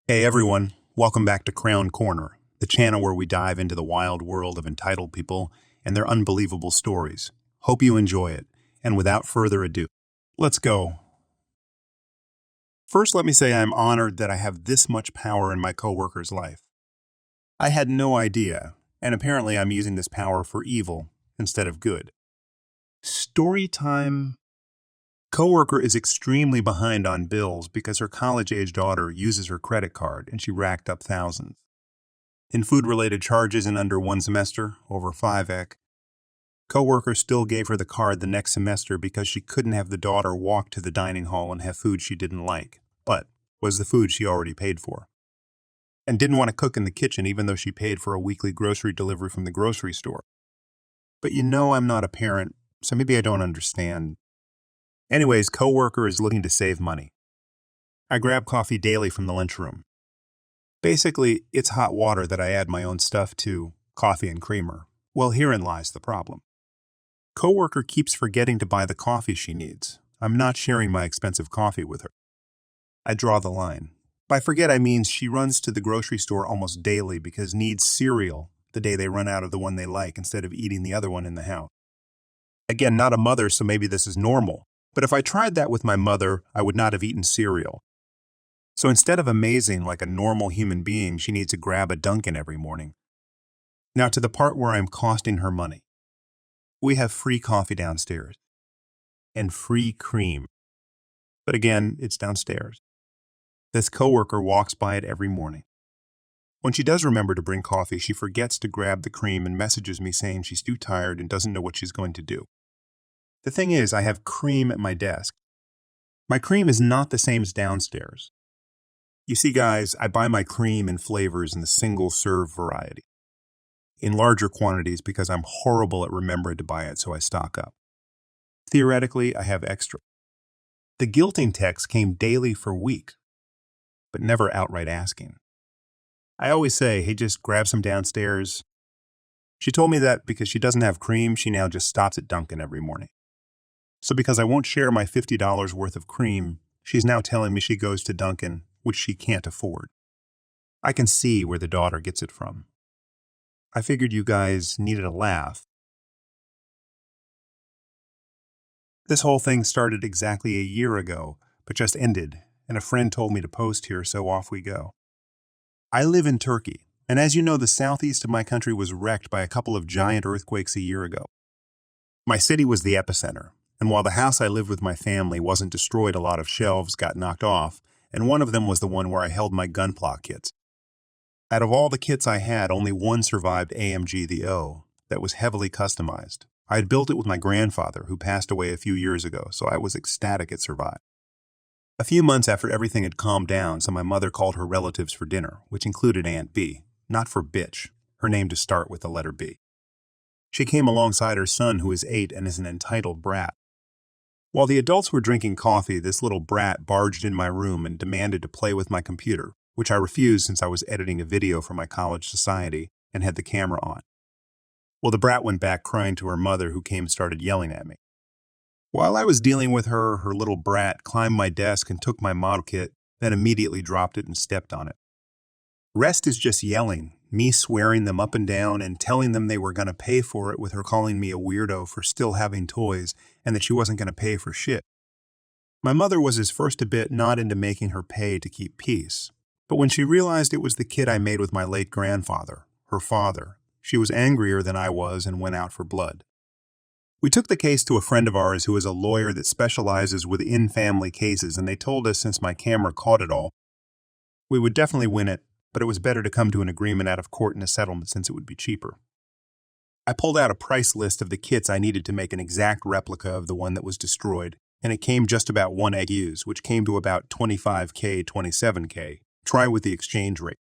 Hey everyone, welcome back to K-Korner, the channel where we dive into the wild world of entitled people and their unbelievable stories. Hope you enjoy it, and without further ado, let's go. First, let me say I'm honored that I have this much power in my coworker's life. I had no idea, and apparently I'm using this power for evil instead of good. Story time. Coworker is extremely behind on bills because her college-age daughter uses her credit card and she racked up thousands. In food-related charges in under one semester, over 5x, coworker still gave her the card the next semester because she couldn't have the daughter walk to the dining hall and have food she didn't like, but was the food she already paid for. And didn't want to cook in the kitchen even though she paid for a weekly grocery delivery from the grocery store. But you know I'm not a parent, so maybe I don't understand. Anyways, coworker is looking to save money. I grab coffee daily from the lunchroom. Basically, it's hot water that I add my own stuff to, coffee and creamer. Well, herein lies the problem. Coworker keeps forgetting to buy the coffee she needs. I'm not sharing my expensive coffee with her. I draw the line. By forget, I mean she runs to the grocery store almost daily because needs cereal the day they run out of the one they like instead of eating the other one in the house. Again, not a mother, so maybe this is normal. But if I tried that with my mother, I would not have eaten cereal. So instead of amazing like a normal human being, she needs to grab a Dunkin' every morning. Now to the part where I'm costing her money. We have free coffee downstairs. And free cream. But again, it's downstairs. This coworker walks by it every morning. When she does remember to bring coffee, she forgets to grab the cream and messages me saying she's too tired and doesn't know what she's going to do. The thing is, I have cream at my desk. My cream is not the same as downstairs. You see, guys, I buy my cream in flavors in the single-serve variety. In larger quantities because I'm horrible at remembering to buy it, so I stock up. Theoretically, I have extra. The guilting text came daily for weeks, but never outright asking. I always say, hey, just grab some downstairs. She told me that because she doesn't have cream, she now just stops at Dunkin' every morning. So because I won't share my $50 worth of cream, she's now telling me she goes to Dunkin', which she can't afford. I can see where the daughter gets it from. I figured you guys needed a laugh. This whole thing started exactly a year ago, but just ended, and a friend told me to post here, so off we go. I live in Turkey, and as you know, the southeast of my country was wrecked by a couple of giant earthquakes a year ago. My city was the epicenter, and while the house I lived with my family wasn't destroyed, a lot of shelves got knocked off, and one of them was the one where I held my gunpla kits. Out of all the kits I had, only one survived AMG the O that was heavily customized. I had built it with my grandfather, who passed away a few years ago, so I was ecstatic it survived. A few months after everything had calmed down, so my mother called her relatives for dinner, which included Aunt B, not for bitch, her name to start with the letter B. She came alongside her son, who is 8 and is an entitled brat. While the adults were drinking coffee, this little brat barged in my room and demanded to play with my computer, which I refused since I was editing a video for my college society and had the camera on. Well, the brat went back crying to her mother, who came and started yelling at me. While I was dealing with her, her little brat climbed my desk and took my model kit, then immediately dropped it and stepped on it. Rest is just yelling, me swearing them up and down and telling them they were going to pay for it, with her calling me a weirdo for still having toys and that she wasn't going to pay for shit. My mother was at first a bit not into making her pay to keep peace, but when she realized it was the kid I made with my late grandfather, her father, she was angrier than I was and went out for blood. We took the case to a friend of ours who is a lawyer that specializes within family cases, and they told us since my camera caught it all, we would definitely win it, but it was better to come to an agreement out of court in a settlement since it would be cheaper. I pulled out a price list of the kits I needed to make an exact replica of the one that was destroyed, and it came just about 1 egg used, which came to about 25K, 27K. Try with the exchange rate.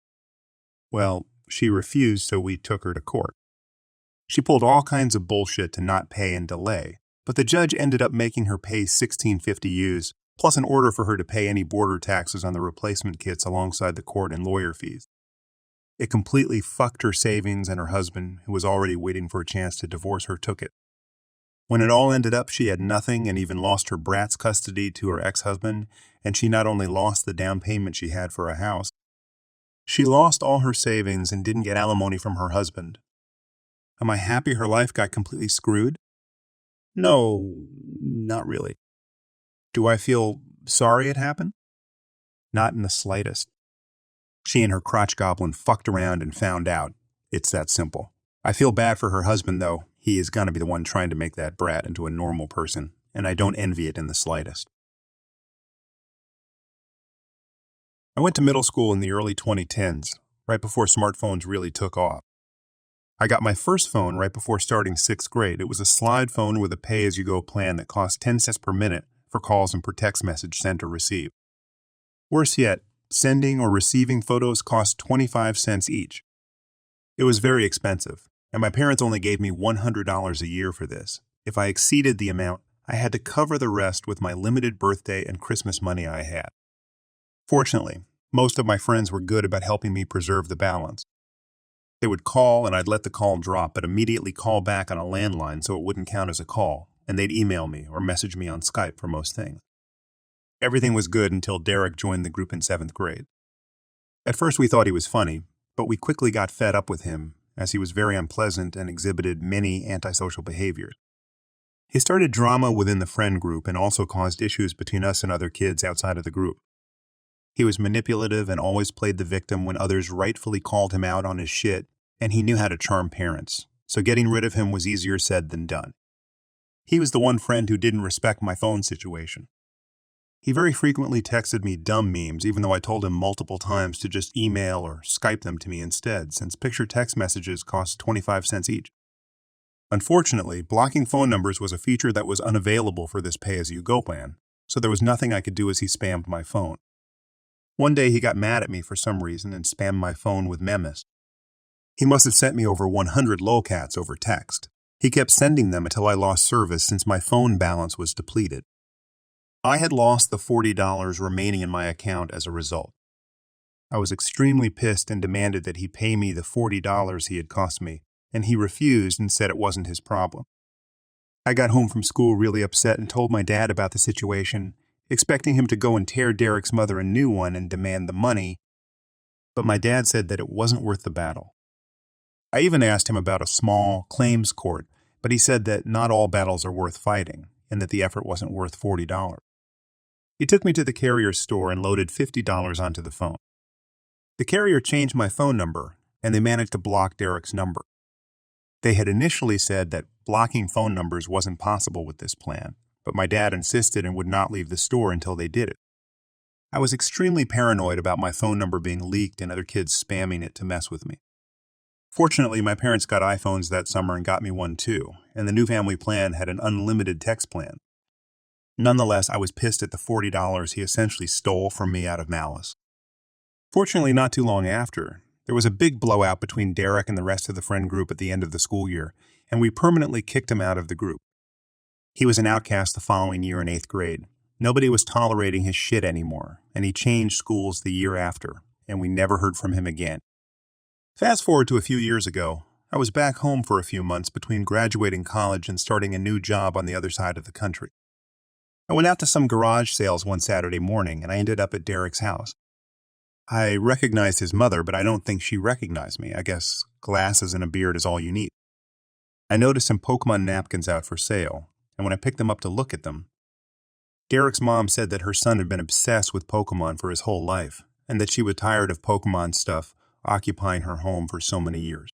Well, she refused, so we took her to court. She pulled all kinds of bullshit to not pay and delay, but the judge ended up making her pay $16.50 used, plus an order for her to pay any border taxes on the replacement kits alongside the court and lawyer fees. It completely fucked her savings, and her husband, who was already waiting for a chance to divorce her, took it. When it all ended up, she had nothing and even lost her brat's custody to her ex-husband, and she not only lost the down payment she had for a house, She lost all her savings and didn't get alimony from her husband. Am I happy her life got completely screwed? No, not really. Do I feel sorry it happened? Not in the slightest. She and her crotch goblin fucked around and found out. It's that simple. I feel bad for her husband, though. He is going to be the one trying to make that brat into a normal person, and I don't envy it in the slightest. I went to middle school in the early 2010s, right before smartphones really took off. I got my first phone right before starting 6th grade. It was a slide phone with a pay-as-you-go plan that cost 10 cents per minute for calls and per text message sent or received. Worse yet, sending or receiving photos cost 25 cents each. It was very expensive, and my parents only gave me $100 a year for this. If I exceeded the amount, I had to cover the rest with my limited birthday and Christmas money I had. Fortunately, most of my friends were good about helping me preserve the balance. They would call and I'd let the call drop, but immediately call back on a landline so it wouldn't count as a call, and they'd email me or message me on Skype for most things. Everything was good until Derek joined the group in 7th grade. At first we thought he was funny, but we quickly got fed up with him, as he was very unpleasant and exhibited many antisocial behaviors. He started drama within the friend group and also caused issues between us and other kids outside of the group. He was manipulative and always played the victim when others rightfully called him out on his shit, and he knew how to charm parents, so getting rid of him was easier said than done. He was the one friend who didn't respect my phone situation. He very frequently texted me dumb memes, even though I told him multiple times to just email or Skype them to me instead, since picture text messages cost 25 cents each. Unfortunately, blocking phone numbers was a feature that was unavailable for this pay-as-you-go plan, so there was nothing I could do as he spammed my phone. One day he got mad at me for some reason and spammed my phone with memes. He must have sent me over 100 lolcats over text. He kept sending them until I lost service since my phone balance was depleted. I had lost the $40 remaining in my account as a result. I was extremely pissed and demanded that he pay me the $40 he had cost me, and he refused and said it wasn't his problem. I got home from school really upset and told my dad about the situation, expecting him to go and tear Derek's mother a new one and demand the money, but my dad said that it wasn't worth the battle. I even asked him about a small claims court, but he said that not all battles are worth fighting, and that the effort wasn't worth $40. He took me to the carrier store and loaded $50 onto the phone. The carrier changed my phone number, and they managed to block Derek's number. They had initially said that blocking phone numbers wasn't possible with this plan, but my dad insisted and would not leave the store until they did it. I was extremely paranoid about my phone number being leaked and other kids spamming it to mess with me. Fortunately, my parents got iPhones that summer and got me one too, and the new family plan had an unlimited text plan. Nonetheless, I was pissed at the $40 he essentially stole from me out of malice. Fortunately, not too long after, there was a big blowout between Derek and the rest of the friend group at the end of the school year, and we permanently kicked him out of the group. He was an outcast the following year in 8th grade. Nobody was tolerating his shit anymore, and he changed schools the year after, and we never heard from him again. Fast forward to a few years ago, I was back home for a few months between graduating college and starting a new job on the other side of the country. I went out to some garage sales one Saturday morning, and I ended up at Derek's house. I recognized his mother, but I don't think she recognized me. I guess glasses and a beard is all you need. I noticed some Pokemon napkins out for sale, and when I picked them up to look at them, Derek's mom said that her son had been obsessed with Pokemon for his whole life, and that she was tired of Pokemon stuff occupying her home for so many years.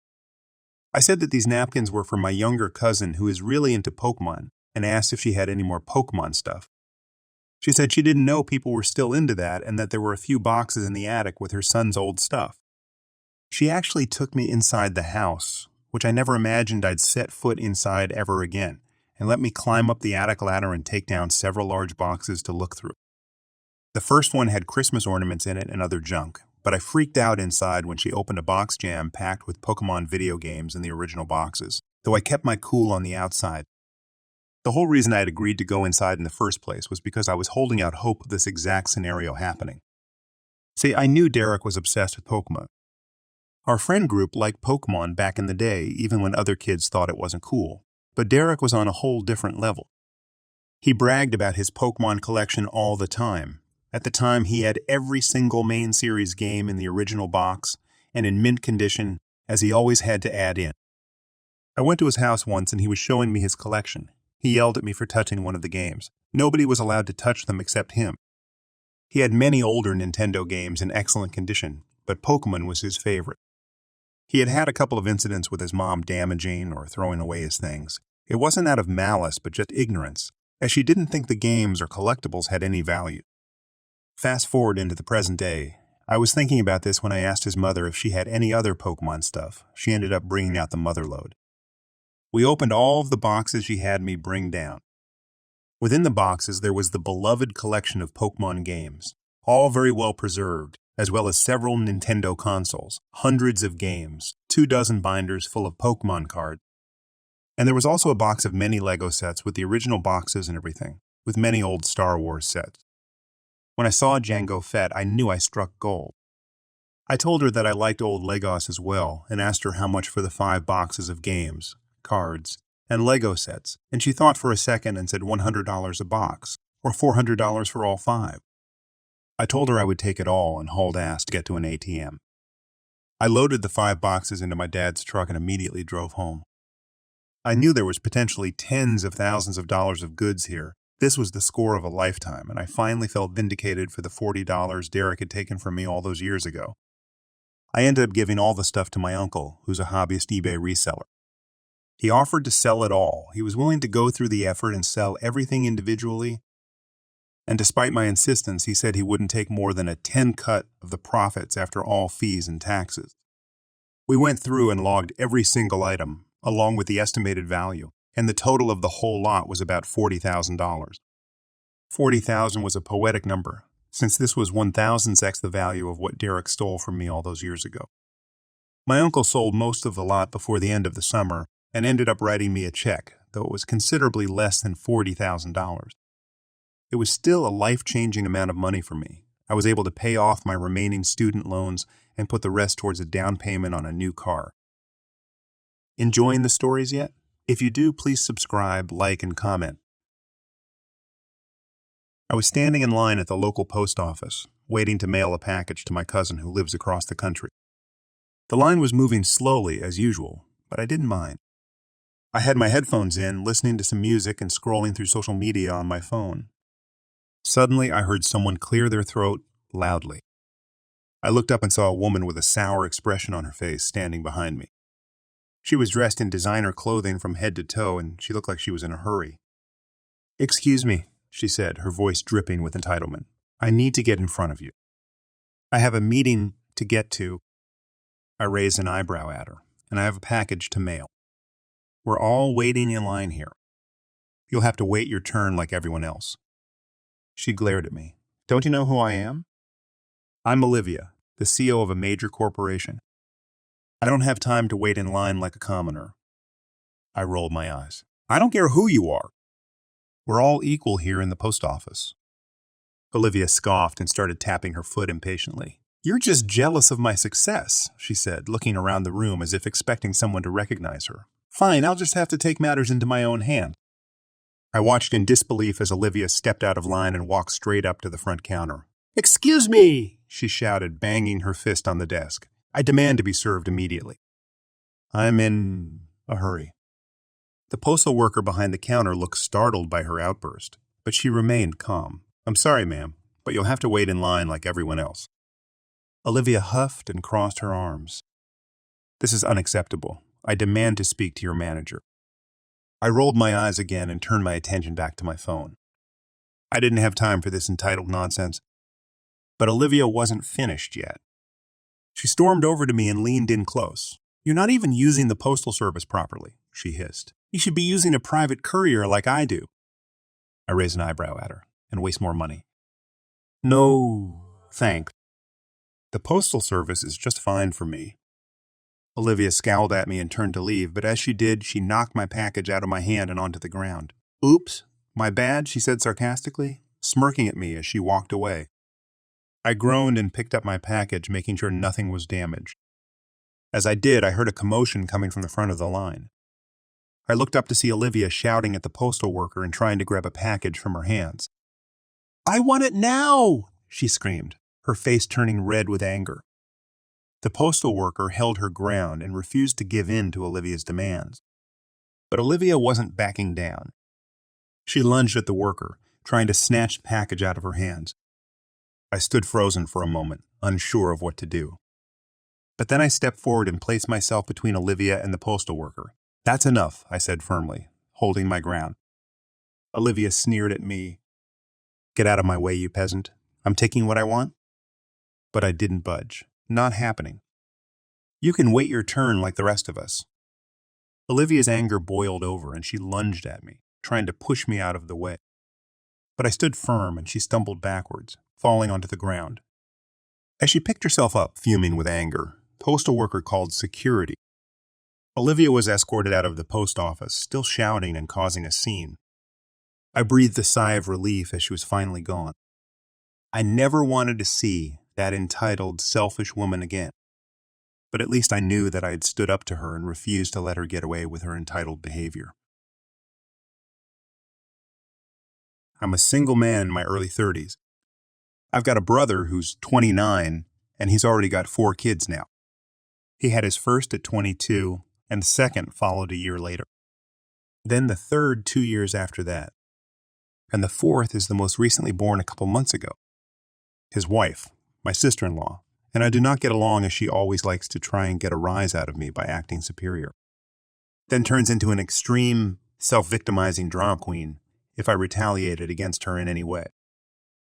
I said that these napkins were for my younger cousin who is really into Pokemon, and asked if she had any more Pokemon stuff. She said she didn't know people were still into that and that there were a few boxes in the attic with her son's old stuff. She actually took me inside the house, which I never imagined I'd set foot inside ever again, and let me climb up the attic ladder and take down several large boxes to look through. The first one had Christmas ornaments in it and other junk, but I freaked out inside when she opened a box jam packed with Pokemon video games in the original boxes, though I kept my cool on the outside. The whole reason I had agreed to go inside in the first place was because I was holding out hope of this exact scenario happening. See, I knew Derek was obsessed with Pokemon. Our friend group liked Pokemon back in the day, even when other kids thought it wasn't cool, but Derek was on a whole different level. He bragged about his Pokemon collection all the time. At the time, he had every single main series game in the original box and in mint condition, as he always had to add in. I went to his house once and he was showing me his collection. He yelled at me for touching one of the games. Nobody was allowed to touch them except him. He had many older Nintendo games in excellent condition, but Pokemon was his favorite. He had had a couple of incidents with his mom damaging or throwing away his things. It wasn't out of malice, but just ignorance, as she didn't think the games or collectibles had any value. Fast forward into the present day. I was thinking about this when I asked his mother if she had any other Pokemon stuff. She ended up bringing out the motherlode. We opened all of the boxes she had me bring down. Within the boxes, there was the beloved collection of Pokemon games, all very well preserved, as well as several Nintendo consoles, hundreds of games, 24 binders full of Pokemon cards. And there was also a box of many Lego sets with the original boxes and everything, with many old Star Wars sets. When I saw Jango Fett, I knew I struck gold. I told her that I liked old Legos as well, and asked her how much for the 5 boxes of games, cards, and Lego sets, and she thought for a second and said $100 a box, or $400 for all 5. I told her I would take it all and hauled ass to get to an ATM. I loaded the 5 boxes into my dad's truck and immediately drove home. I knew there was potentially tens of thousands of dollars of goods here. This was the score of a lifetime, and I finally felt vindicated for the $40 Derek had taken from me all those years ago. I ended up giving all the stuff to my uncle, who's a hobbyist eBay reseller. He offered to sell it all. He was willing to go through the effort and sell everything individually, and despite my insistence, he said he wouldn't take more than a 10 cut of the profits after all fees and taxes. We went through and logged every single item, along with the estimated value, and the total of the whole lot was about $40,000. $40,000 was a poetic number, since this was 1,000x the value of what Derek stole from me all those years ago. My uncle sold most of the lot before the end of the summer and ended up writing me a check, though it was considerably less than $40,000. It was still a life-changing amount of money for me. I was able to pay off my remaining student loans and put the rest towards a down payment on a new car. Enjoying the stories yet? If you do, please subscribe, like, and comment. I was standing in line at the local post office, waiting to mail a package to my cousin who lives across the country. The line was moving slowly, as usual, but I didn't mind. I had my headphones in, listening to some music and scrolling through social media on my phone. Suddenly, I heard someone clear their throat loudly. I looked up and saw a woman with a sour expression on her face standing behind me. She was dressed in designer clothing from head to toe, and she looked like she was in a hurry. "Excuse me," she said, her voice dripping with entitlement. "I need to get in front of you. I have a meeting to get to." I raised an eyebrow at her, "and I have a package to mail. We're all waiting in line here. You'll have to wait your turn like everyone else." She glared at me. "Don't you know who I am?" "I'm Olivia, the CEO of a major corporation. I don't have time to wait in line like a commoner." I rolled my eyes. "I don't care who you are. We're all equal here in the post office." Olivia scoffed and started tapping her foot impatiently. "You're just jealous of my success," she said, looking around the room as if expecting someone to recognize her. "Fine, I'll just have to take matters into my own hand." I watched in disbelief as Olivia stepped out of line and walked straight up to the front counter. "Excuse me," she shouted, banging her fist on the desk. "I demand to be served immediately." "I'm in a hurry." The postal worker behind the counter looked startled by her outburst, but she remained calm. "I'm sorry, ma'am, but you'll have to wait in line like everyone else." Olivia huffed and crossed her arms. "This is unacceptable. I demand to speak to your manager." I rolled my eyes again and turned my attention back to my phone. I didn't have time for this entitled nonsense. But Olivia wasn't finished yet. She stormed over to me and leaned in close. "You're not even using the postal service properly," she hissed. "You should be using a private courier like I do." I raised an eyebrow at her. "And waste more money." "No, thanks. The postal service is just fine for me." Olivia scowled at me and turned to leave, but as she did, she knocked my package out of my hand and onto the ground. "Oops, my bad," she said sarcastically, smirking at me as she walked away. I groaned and picked up my package, making sure nothing was damaged. As I did, I heard a commotion coming from the front of the line. I looked up to see Olivia shouting at the postal worker and trying to grab a package from her hands. "I want it now! she screamed, her face turning red with anger. The postal worker held her ground and refused to give in to Olivia's demands. But Olivia wasn't backing down. She lunged at the worker, trying to snatch the package out of her hands. I stood frozen for a moment, unsure of what to do. But then I stepped forward and placed myself between Olivia and the postal worker. "That's enough," I said firmly, holding my ground. Olivia sneered at me. "Get out of my way, you peasant. I'm taking what I want." But I didn't budge. Not happening. "You can wait your turn like the rest of us." Olivia's anger boiled over and she lunged at me, trying to push me out of the way. But I stood firm and she stumbled backwards, falling onto the ground. As she picked herself up, fuming with anger, the postal worker called security. Olivia was escorted out of the post office, still shouting and causing a scene. I breathed a sigh of relief as she was finally gone. I never wanted to see that entitled, selfish woman again. But at least I knew that I had stood up to her and refused to let her get away with her entitled behavior. I'm a single man in my early 30s. I've got a brother who's 29, and he's already got 4 kids now. He had his first at 22, and the second followed a year later. Then the third 2 years after that. And the fourth is the most recently born a couple months ago. His wife, my sister-in-law, and I do not get along as she always likes to try and get a rise out of me by acting superior. Then turns into an extreme, self-victimizing drama queen if I retaliated against her in any way.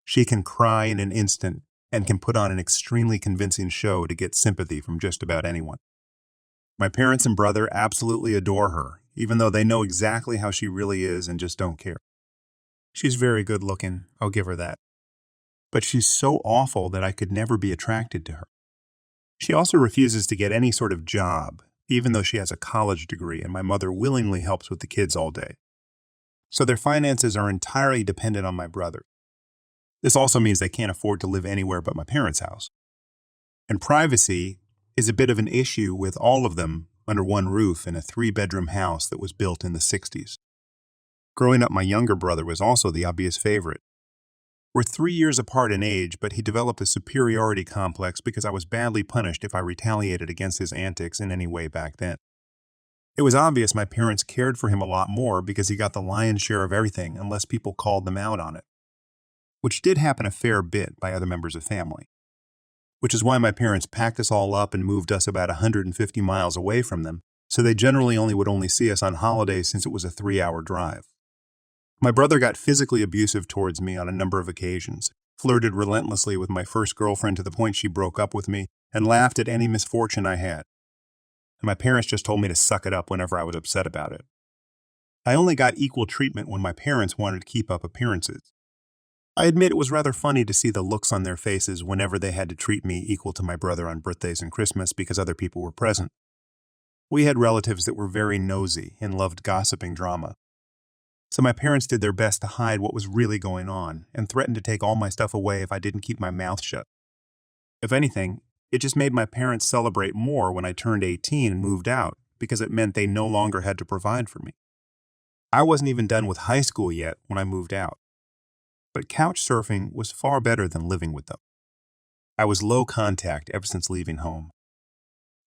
She can cry in an instant and can put on an extremely convincing show to get sympathy from just about anyone. My parents and brother absolutely adore her, even though they know exactly how she really is and just don't care. She's very good looking, I'll give her that. But she's so awful that I could never be attracted to her. She also refuses to get any sort of job, even though she has a college degree and my mother willingly helps with the kids all day. So their finances are entirely dependent on my brother. This also means they can't afford to live anywhere but my parents' house. And privacy is a bit of an issue with all of them under one roof in a 3-bedroom house that was built in the 60s. Growing up, my younger brother was also the obvious favorite. We're 3 years apart in age, but he developed a superiority complex because I was badly punished if I retaliated against his antics in any way back then. It was obvious my parents cared for him a lot more because he got the lion's share of everything unless people called them out on it, which did happen a fair bit by other members of family. Which is why my parents packed us all up and moved us about 150 miles away from them, so they generally would see us on holidays since it was a 3-hour drive. My brother got physically abusive towards me on a number of occasions, flirted relentlessly with my first girlfriend to the point she broke up with me, and laughed at any misfortune I had. And my parents just told me to suck it up whenever I was upset about it. I only got equal treatment when my parents wanted to keep up appearances. I admit it was rather funny to see the looks on their faces whenever they had to treat me equal to my brother on birthdays and Christmas because other people were present. We had relatives that were very nosy and loved gossiping drama. So my parents did their best to hide what was really going on and threatened to take all my stuff away if I didn't keep my mouth shut. If anything, it just made my parents celebrate more when I turned 18 and moved out because it meant they no longer had to provide for me. I wasn't even done with high school yet when I moved out. But couch surfing was far better than living with them. I was low contact ever since leaving home.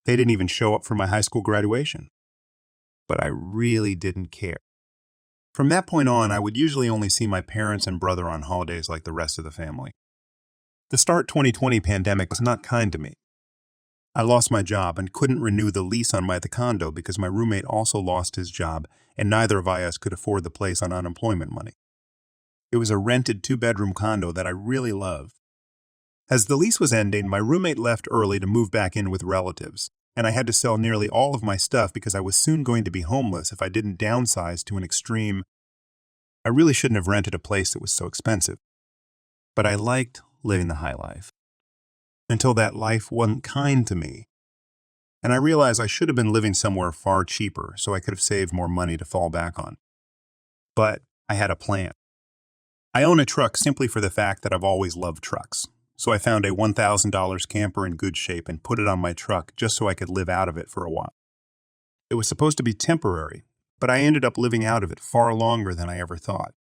They didn't even show up for my high school graduation. But I really didn't care. From that point on, I would usually only see my parents and brother on holidays like the rest of the family. The start 2020 pandemic was not kind to me. I lost my job and couldn't renew the lease on the condo because my roommate also lost his job and neither of us could afford the place on unemployment money. It was a rented 2-bedroom condo that I really loved. As the lease was ending, my roommate left early to move back in with relatives, and I had to sell nearly all of my stuff because I was soon going to be homeless if I didn't downsize to an extreme. I really shouldn't have rented a place that was so expensive. But I liked living the high life. Until that life wasn't kind to me. And I realized I should have been living somewhere far cheaper so I could have saved more money to fall back on. But I had a plan. I own a truck simply for the fact that I've always loved trucks. So I found a $1,000 camper in good shape and put it on my truck just so I could live out of it for a while. It was supposed to be temporary, but I ended up living out of it far longer than I ever thought.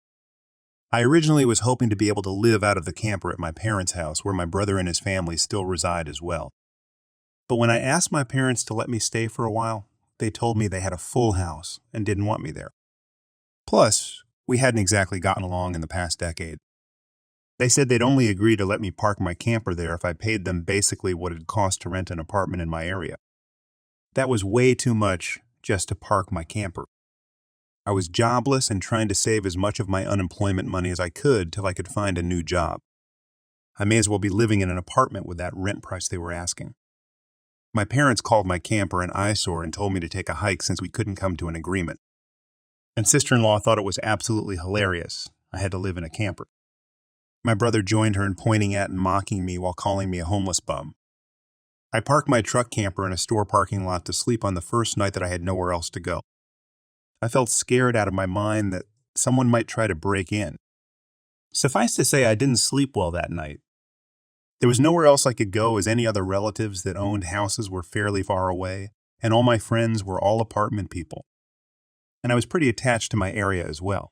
I originally was hoping to be able to live out of the camper at my parents' house, where my brother and his family still reside as well. But when I asked my parents to let me stay for a while, they told me they had a full house and didn't want me there. Plus, we hadn't exactly gotten along in the past decade. They said they'd only agree to let me park my camper there if I paid them basically what it'd cost to rent an apartment in my area. That was way too much just to park my camper. I was jobless and trying to save as much of my unemployment money as I could till I could find a new job. I may as well be living in an apartment with that rent price they were asking. My parents called my camper an eyesore and told me to take a hike since we couldn't come to an agreement. And sister-in-law thought it was absolutely hilarious I had to live in a camper. My brother joined her in pointing at and mocking me while calling me a homeless bum. I parked my truck camper in a store parking lot to sleep on the first night that I had nowhere else to go. I felt scared out of my mind that someone might try to break in. Suffice to say, I didn't sleep well that night. There was nowhere else I could go, as any other relatives that owned houses were fairly far away, and all my friends were all apartment people. And I was pretty attached to my area as well.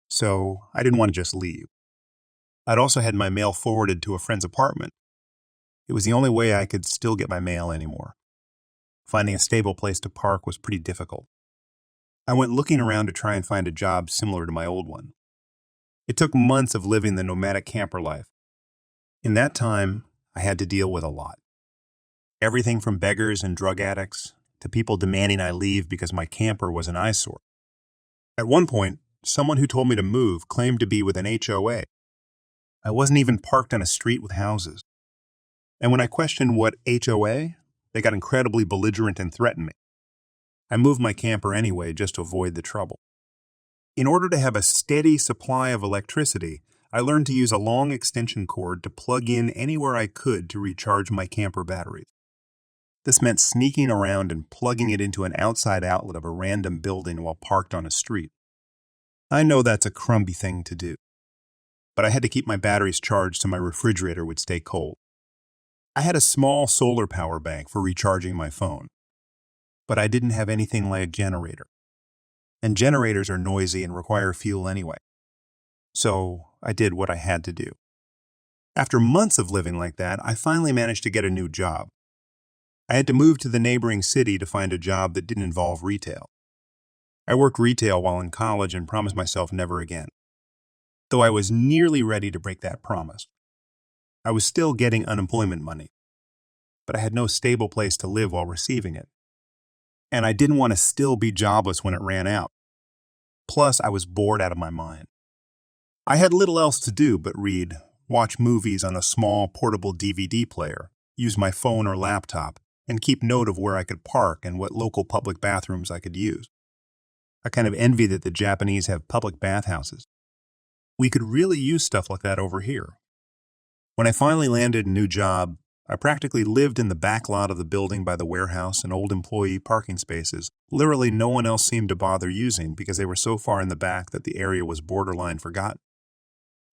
So I didn't want to just leave. I'd also had my mail forwarded to a friend's apartment. It was the only way I could still get my mail anymore. Finding a stable place to park was pretty difficult. I went looking around to try and find a job similar to my old one. It took months of living the nomadic camper life. In that time, I had to deal with a lot. Everything from beggars and drug addicts to people demanding I leave because my camper was an eyesore. At one point, someone who told me to move claimed to be with an HOA. I wasn't even parked on a street with houses. And when I questioned what HOA, they got incredibly belligerent and threatened me. I moved my camper anyway just to avoid the trouble. In order to have a steady supply of electricity, I learned to use a long extension cord to plug in anywhere I could to recharge my camper batteries. This meant sneaking around and plugging it into an outside outlet of a random building while parked on a street. I know that's a crumby thing to do, but I had to keep my batteries charged so my refrigerator would stay cold. I had a small solar power bank for recharging my phone, but I didn't have anything like a generator. And generators are noisy and require fuel anyway. So I did what I had to do. After months of living like that, I finally managed to get a new job. I had to move to the neighboring city to find a job that didn't involve retail. I worked retail while in college and promised myself never again, though I was nearly ready to break that promise. I was still getting unemployment money, but I had no stable place to live while receiving it. And I didn't want to still be jobless when it ran out. Plus, I was bored out of my mind. I had little else to do but read, watch movies on a small portable DVD player, use my phone or laptop, and keep note of where I could park and what local public bathrooms I could use. I kind of envy that the Japanese have public bathhouses. We could really use stuff like that over here. When I finally landed a new job, I practically lived in the back lot of the building by the warehouse and old employee parking spaces. Literally no one else seemed to bother using because they were so far in the back that the area was borderline forgotten.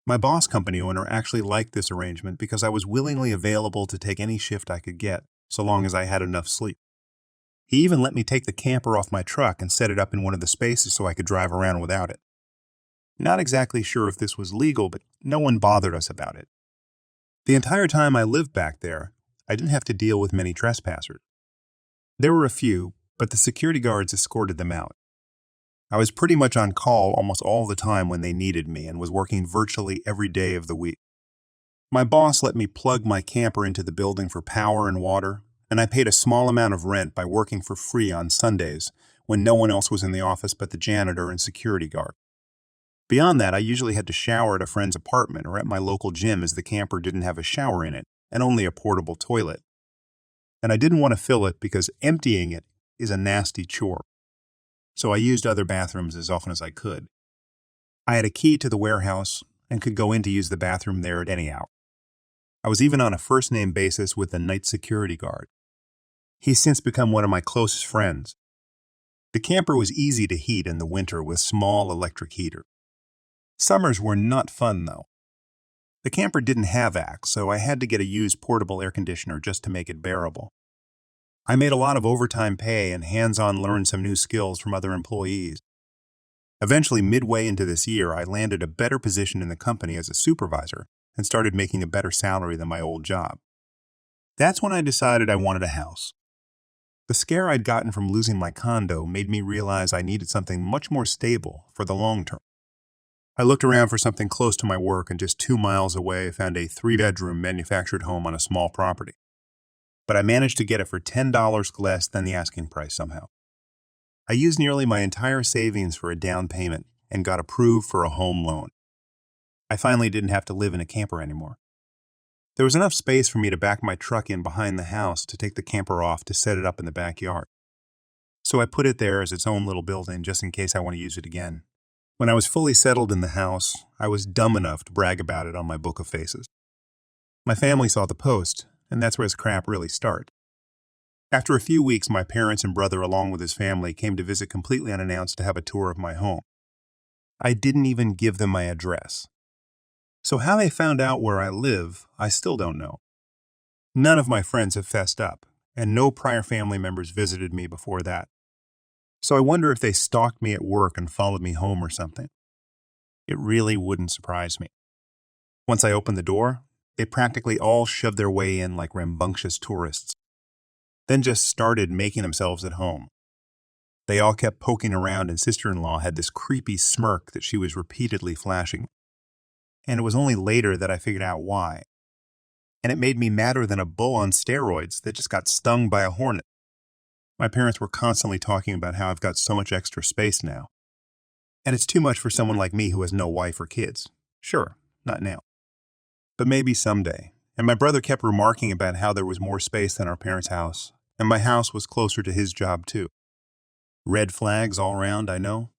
My boss company owner actually liked this arrangement because I was willingly available to take any shift I could get, so long as I had enough sleep. He even let me take the camper off my truck and set it up in one of the spaces so I could drive around without it. Not exactly sure if this was legal, but no one bothered us about it. The entire time I lived back there, I didn't have to deal with many trespassers. There were a few, but the security guards escorted them out. I was pretty much on call almost all the time when they needed me and was working virtually every day of the week. My boss let me plug my camper into the building for power and water, and I paid a small amount of rent by working for free on Sundays when no one else was in the office but the janitor and security guard. Beyond that, I usually had to shower at a friend's apartment or at my local gym as the camper didn't have a shower in it and only a portable toilet. And I didn't want to fill it because emptying it is a nasty chore. So I used other bathrooms as often as I could. I had a key to the warehouse and could go in to use the bathroom there at any hour. I was even on a first-name basis with the night security guard. He's since become one of my closest friends. The camper was easy to heat in the winter with small electric heater. Summers were not fun, though. The camper didn't have AC, so I had to get a used portable air conditioner just to make it bearable. I made a lot of overtime pay and hands-on learned some new skills from other employees. Eventually, midway into this year, I landed a better position in the company as a supervisor and started making a better salary than my old job. That's when I decided I wanted a house. The scare I'd gotten from losing my condo made me realize I needed something much more stable for the long term. I looked around for something close to my work and just 2 miles away found a 3-bedroom manufactured home on a small property. But I managed to get it for $10 less than the asking price somehow. I used nearly my entire savings for a down payment and got approved for a home loan. I finally didn't have to live in a camper anymore. There was enough space for me to back my truck in behind the house to take the camper off to set it up in the backyard. So I put it there as its own little building just in case I want to use it again. When I was fully settled in the house, I was dumb enough to brag about it on my book of faces. My family saw the post, and that's where his crap really started. After a few weeks, my parents and brother, along with his family, came to visit completely unannounced to have a tour of my home. I didn't even give them my address. So how they found out where I live, I still don't know. None of my friends have fessed up, and no prior family members visited me before that. So I wonder if they stalked me at work and followed me home or something. It really wouldn't surprise me. Once I opened the door, they practically all shoved their way in like rambunctious tourists, then just started making themselves at home. They all kept poking around, and sister-in-law had this creepy smirk that she was repeatedly flashing. And it was only later that I figured out why. And it made me madder than a bull on steroids that just got stung by a hornet. My parents were constantly talking about how I've got so much extra space now. And it's too much for someone like me who has no wife or kids. Sure, not now. But maybe someday. And my brother kept remarking about how there was more space than our parents' house, and my house was closer to his job too. Red flags all around, I know.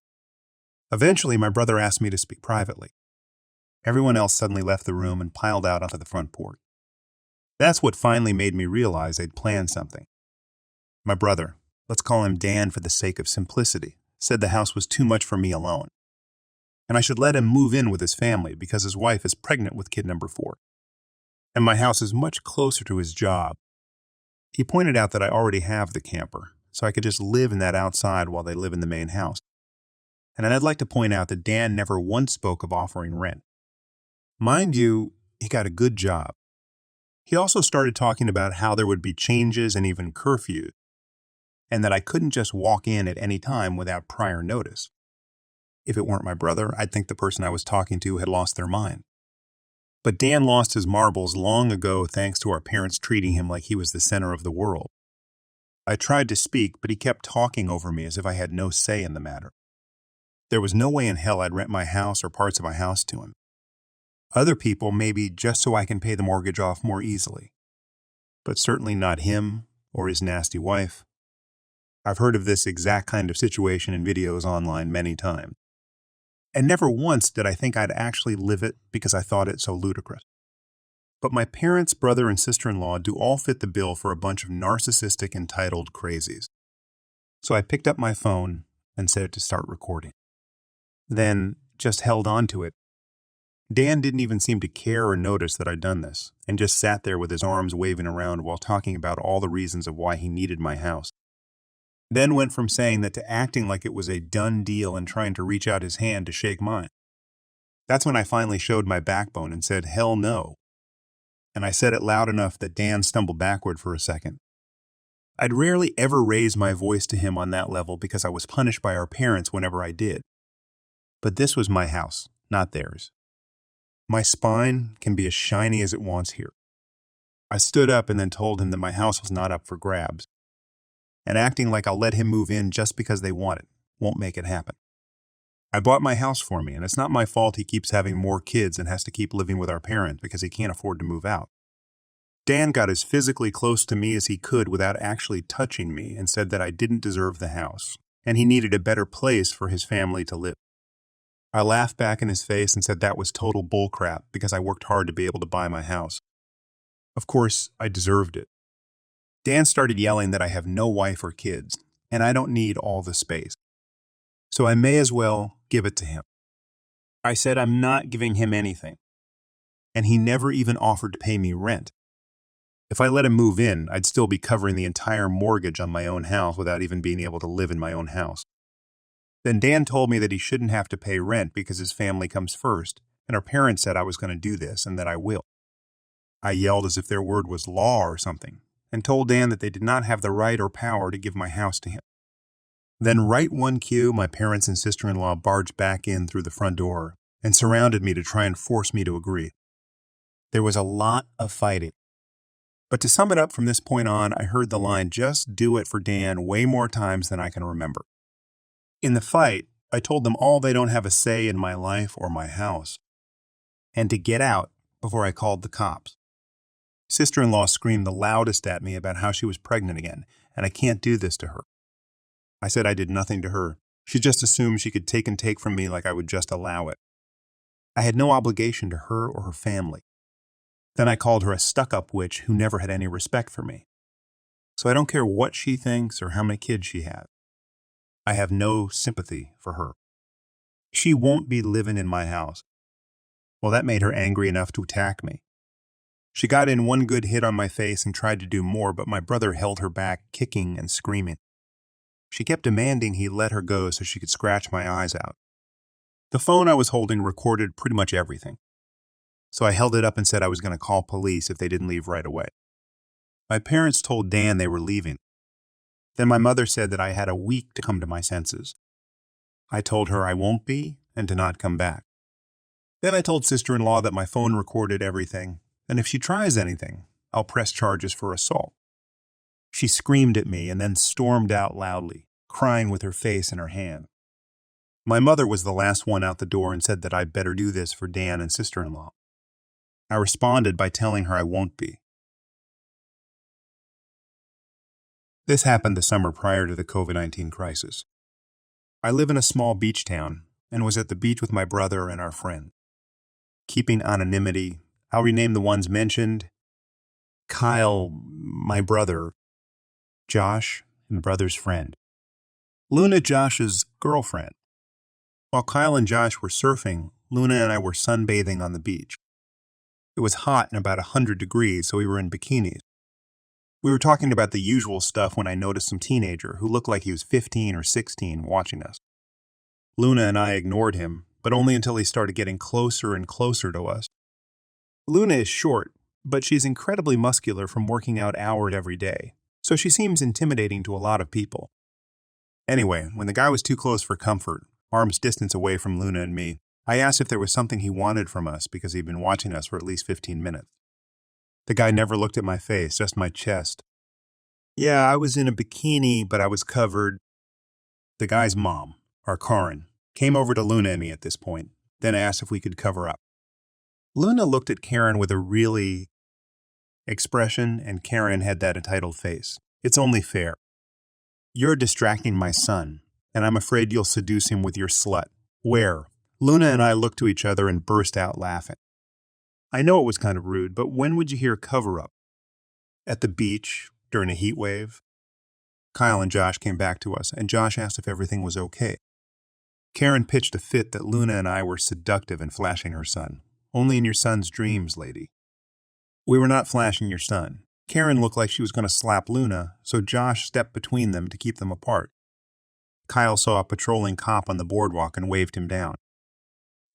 Eventually, my brother asked me to speak privately. Everyone else suddenly left the room and piled out onto the front porch. That's what finally made me realize they'd planned something. My brother, let's call him Dan for the sake of simplicity, said the house was too much for me alone, and I should let him move in with his family because his wife is pregnant with kid number 4. And my house is much closer to his job. He pointed out that I already have the camper, so I could just live in that outside while they live in the main house. And I'd like to point out that Dan never once spoke of offering rent. Mind you, he got a good job. He also started talking about how there would be changes and even curfews, and that I couldn't just walk in at any time without prior notice. If it weren't my brother, I'd think the person I was talking to had lost their mind. But Dan lost his marbles long ago thanks to our parents treating him like he was the center of the world. I tried to speak, but he kept talking over me as if I had no say in the matter. There was no way in hell I'd rent my house or parts of my house to him. Other people, maybe just so I can pay the mortgage off more easily. But certainly not him or his nasty wife. I've heard of this exact kind of situation in videos online many times. And never once did I think I'd actually live it because I thought it so ludicrous. But my parents, brother, and sister-in-law do all fit the bill for a bunch of narcissistic, entitled crazies. So I picked up my phone and set it to start recording. Then just held on to it. Dan didn't even seem to care or notice that I'd done this, and just sat there with his arms waving around while talking about all the reasons of why he needed my house. Then went from saying that to acting like it was a done deal and trying to reach out his hand to shake mine. That's when I finally showed my backbone and said, "Hell no." And I said it loud enough that Dan stumbled backward for a second. I'd rarely ever raise my voice to him on that level because I was punished by our parents whenever I did. But this was my house, not theirs. My spine can be as shiny as it wants here. I stood up and then told him that my house was not up for grabs. And acting like I'll let him move in just because they want it won't make it happen. I bought my house for me, and it's not my fault he keeps having more kids and has to keep living with our parents because he can't afford to move out. Dan got as physically close to me as he could without actually touching me and said that I didn't deserve the house, and he needed a better place for his family to live. I laughed back in his face and said that was total bullcrap because I worked hard to be able to buy my house. Of course, I deserved it. Dan started yelling that I have no wife or kids, and I don't need all the space. So I may as well give it to him. I said I'm not giving him anything, and he never even offered to pay me rent. If I let him move in, I'd still be covering the entire mortgage on my own house without even being able to live in my own house. Then Dan told me that he shouldn't have to pay rent because his family comes first, and our parents said I was going to do this and that I will. I yelled as if their word was law or something, and told Dan that they did not have the right or power to give my house to him. Then right one cue, my parents and sister-in-law barged back in through the front door and surrounded me to try and force me to agree. There was a lot of fighting. But to sum it up from this point on, I heard the line, "Just do it for Dan," way more times than I can remember. In the fight, I told them all they don't have a say in my life or my house, and to get out before I called the cops. Sister-in-law screamed the loudest at me about how she was pregnant again, and I can't do this to her. I said I did nothing to her. She just assumed she could take and take from me like I would just allow it. I had no obligation to her or her family. Then I called her a stuck-up witch who never had any respect for me. So I don't care what she thinks or how many kids she has. I have no sympathy for her. She won't be living in my house. Well, that made her angry enough to attack me. She got in one good hit on my face and tried to do more, but my brother held her back, kicking and screaming. She kept demanding he let her go so she could scratch my eyes out. The phone I was holding recorded pretty much everything. So I held it up and said I was going to call police if they didn't leave right away. My parents told Dan they were leaving. Then my mother said that I had a week to come to my senses. I told her I won't be and to not come back. Then I told sister-in-law that my phone recorded everything, and if she tries anything, I'll press charges for assault. She screamed at me and then stormed out loudly, crying with her face in her hand. My mother was the last one out the door and said that I'd better do this for Dan and sister-in-law. I responded by telling her I won't be. This happened the summer prior to the COVID-19 crisis. I live in a small beach town and was at the beach with my brother and our friend. Keeping anonymity, I'll rename the ones mentioned: Kyle, my brother; Josh, my brother's friend; Luna, Josh's girlfriend. While Kyle and Josh were surfing, Luna and I were sunbathing on the beach. It was hot and about 100 degrees, so we were in bikinis. We were talking about the usual stuff when I noticed some teenager who looked like he was 15 or 16 watching us. Luna and I ignored him, but only until he started getting closer and closer to us. Luna is short, but she's incredibly muscular from working out hours every day, so she seems intimidating to a lot of people. Anyway, when the guy was too close for comfort, arm's distance away from Luna and me, I asked if there was something he wanted from us because he'd been watching us for at least 15 minutes. The guy never looked at my face, just my chest. Yeah, I was in a bikini, but I was covered. The guy's mom, our Karen, came over to Luna and me at this point, then asked if we could cover up. Luna looked at Karen with a really expression, and Karen had that entitled face. It's only fair. You're distracting my son, and I'm afraid you'll seduce him with your slut. Where? Luna and I looked to each other and burst out laughing. I know it was kind of rude, but when would you hear cover-up? At the beach, during a heat wave? Kyle and Josh came back to us, and Josh asked if everything was okay. Karen pitched a fit that Luna and I were seductive and flashing her son. Only in your son's dreams, lady. We were not flashing your son. Karen looked like she was going to slap Luna, so Josh stepped between them to keep them apart. Kyle saw a patrolling cop on the boardwalk and waved him down.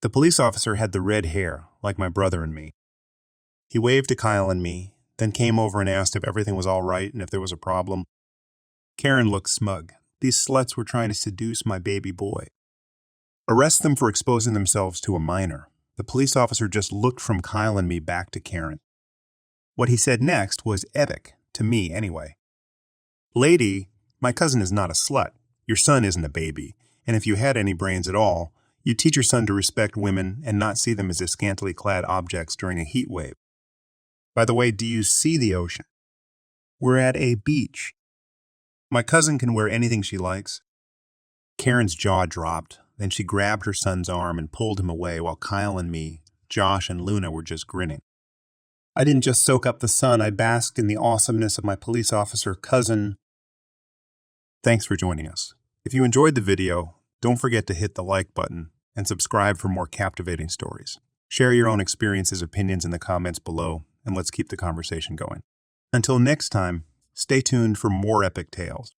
The police officer had the red hair, like my brother and me. He waved to Kyle and me, then came over and asked if everything was all right and if there was a problem. Karen looked smug. These sluts were trying to seduce my baby boy. Arrest them for exposing themselves to a minor. The police officer just looked from Kyle and me back to Karen. What he said next was epic, to me anyway. Lady, my cousin is not a slut. Your son isn't a baby, and if you had any brains at all, you'd teach your son to respect women and not see them as scantily clad objects during a heat wave. By the way, do you see the ocean? We're at a beach. My cousin can wear anything she likes. Karen's jaw dropped. Then she grabbed her son's arm and pulled him away while Kyle and me, Josh and Luna were just grinning. I didn't just soak up the sun, I basked in the awesomeness of my police officer cousin. Thanks for joining us. If you enjoyed the video, don't forget to hit the like button and subscribe for more captivating stories. Share your own experiences, opinions in the comments below, and let's keep the conversation going. Until next time, stay tuned for more epic tales.